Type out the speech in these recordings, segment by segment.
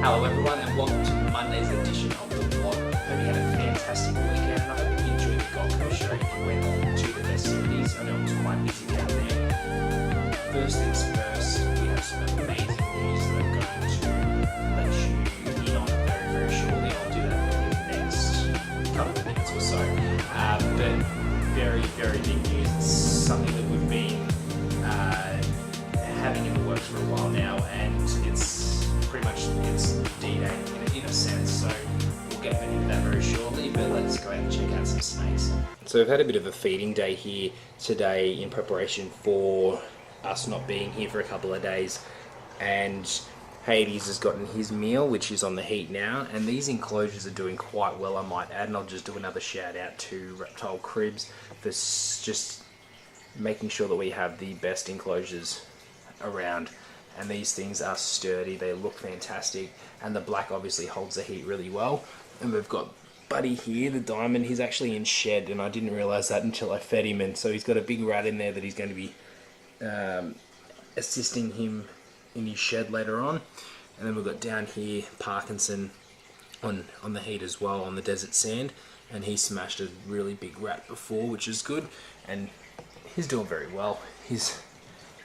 Hello everyone and welcome to Monday's edition of The Vlog. Hope you had a fantastic weekend and I hope you enjoyed the Gold Coast show. If you went to the festivities, I know it was quite busy down there. First things first, we have some amazing news that I'm going to let you in on very shortly. I'll do that in the next couple of minutes or so. But very big news. It's something that we've been having in the works for a while now, and it's pretty much it's D-Day in a sense, so we'll get into that very shortly, but let's go ahead and check out some snakes. So we've had a bit of a feeding day here today in preparation for us not being here for a couple of days, and Hades has gotten his meal, which is on the heat now, and these enclosures are doing quite well, I might add, and I'll just do another shout out to Reptile Cribs for just making sure that we have the best enclosures around. And these things are sturdy, they look fantastic, and the black obviously holds the heat really well. And we've got Buddy here, the diamond. He's actually in shed, and I didn't realise that until I fed him, and so he's got a big rat in there that he's going to be assisting him in his shed later on. And then we've got down here Parkinson on the heat as well, on the desert sand, and he smashed a really big rat before, which is good, and he's doing very well. He's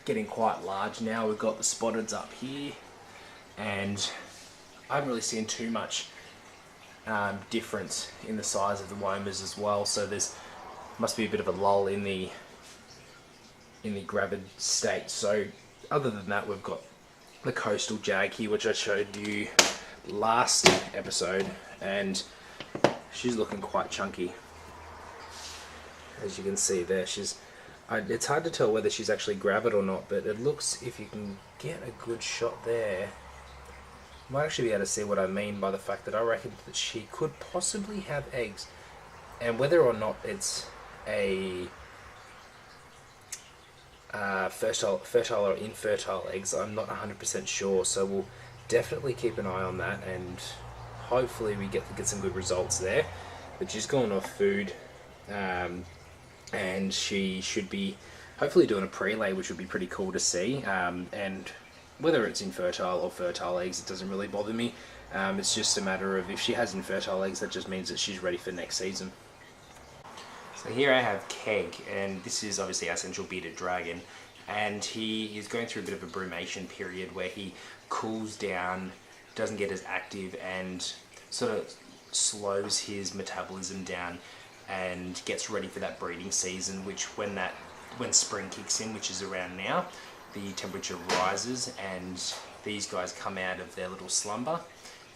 getting quite large now. We've got the spotteds up here, and I haven't really seen too much difference in the size of the womas as well, so there's must be a bit of a lull in the gravid state. So other than that, we've got the coastal jag here, which I showed you last episode, and she's looking quite chunky, as you can see there. It's hard to tell whether she's actually gravid or not, but it looks, if you can get a good shot there, you might actually be able to see what I mean by the fact that I reckon that she could possibly have eggs. And whether or not it's a fertile or infertile eggs, I'm not 100% sure, so we'll definitely keep an eye on that, and hopefully we get some good results there. But she's gone off food, and she should be hopefully doing a prelay, which would be pretty cool to see. And whether it's infertile or fertile eggs, it doesn't really bother me. It's just a matter of if she has infertile eggs, that just means that she's ready for next season. So here I have Keg, and this is obviously our central bearded dragon, and he is going through a bit of a brumation period where he cools down, doesn't get as active, and sort of slows his metabolism down and gets ready for that breeding season, which when spring kicks in, which is around now, the temperature rises and these guys come out of their little slumber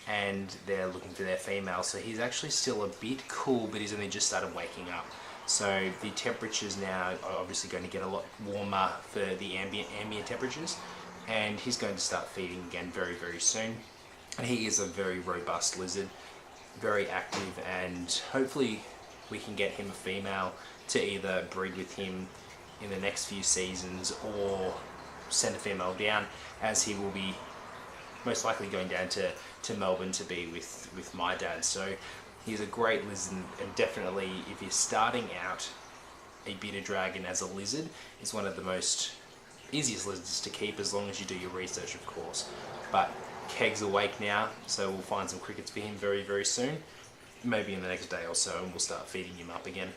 and they're looking for their female. So he's actually still a bit cool, but he's only just started waking up. So the temperatures now are obviously going to get a lot warmer for the ambient temperatures, and he's going to start feeding again very soon. And he is a very robust lizard, very active, and hopefully we can get him a female to either breed with him in the next few seasons or send a female down, as he will be most likely going down to Melbourne to be with my dad. So he's a great lizard, and definitely if you're starting out, a bearded dragon as a lizard is one of the most easiest lizards to keep, as long as you do your research, of course. But Keg's awake now, so we'll find some crickets for him very soon, maybe in the next day or so, and we'll start feeding him up again.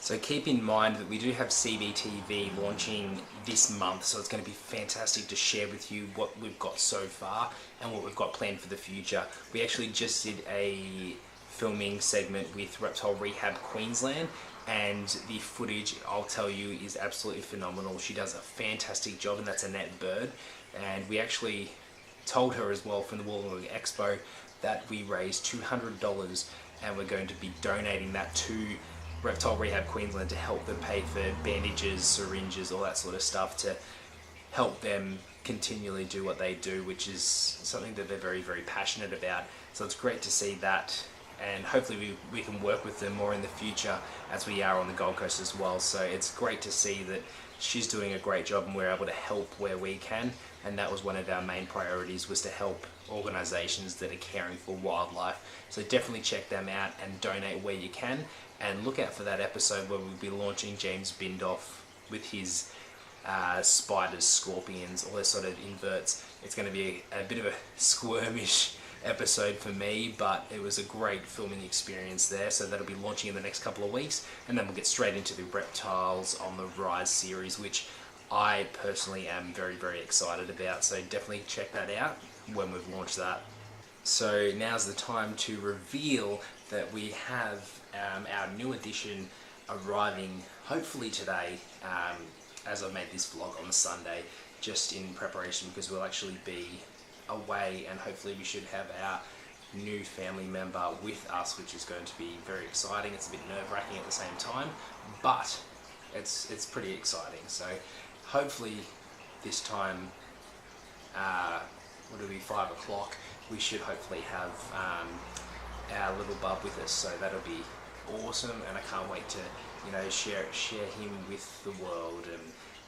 So keep in mind that we do have CBTV launching this month, so it's going to be fantastic to share with you what we've got so far and what we've got planned for the future. We actually just did a filming segment with Reptile Rehab Queensland, and the footage, I'll tell you, is absolutely phenomenal. She does a fantastic job, and that's Annette Bird, and we actually told her as well from the Wollongong Expo that we raised $200, and we're going to be donating that to Reptile Rehab Queensland to help them pay for bandages, syringes, all that sort of stuff, to help them continually do what they do, which is something that they're very passionate about. So it's great to see that, and hopefully we can work with them more in the future, as we are on the Gold Coast as well. So it's great to see that she's doing a great job and we're able to help where we can, and that was one of our main priorities, was to help organisations that are caring for wildlife. So definitely check them out and donate where you can, and look out for that episode where we'll be launching James Bindoff with his spiders, scorpions, all those sort of inverts. It's going to be a bit of a squirmish episode for me, but it was a great filming experience there. So that'll be launching in the next couple of weeks, and then we'll get straight into the Reptiles on the Rise series, which I personally am very, very excited about. So definitely check that out when we've launched that. So now's the time to reveal that we have our new edition arriving hopefully today, as I made this vlog on Sunday, just in preparation, because we'll actually be away, and hopefully we should have our new family member with us, which is going to be very exciting. It's a bit nerve-wracking at the same time, but it's pretty exciting. So hopefully this time, what will be 5 o'clock, we should hopefully have our little bub with us. So that'll be awesome, and I can't wait to share him with the world,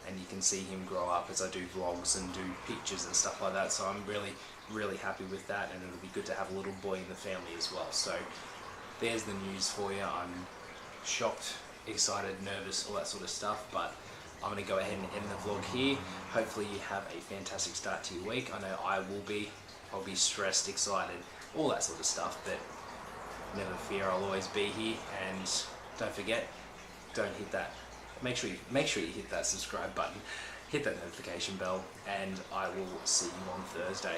and you can see him grow up as I do vlogs and do pictures and stuff like that. So I'm really happy with that, and it'll be good to have a little boy in the family as well. So there's the news for you. I'm shocked, excited, nervous, all that sort of stuff, but I'm going to go ahead and end the vlog here. Hopefully you have a fantastic start to your week. I know I will be. I'll be stressed, excited, all that sort of stuff, but never fear, I'll always be here. And don't forget, make sure you hit that subscribe button, hit that notification bell, and I will see you on Thursday.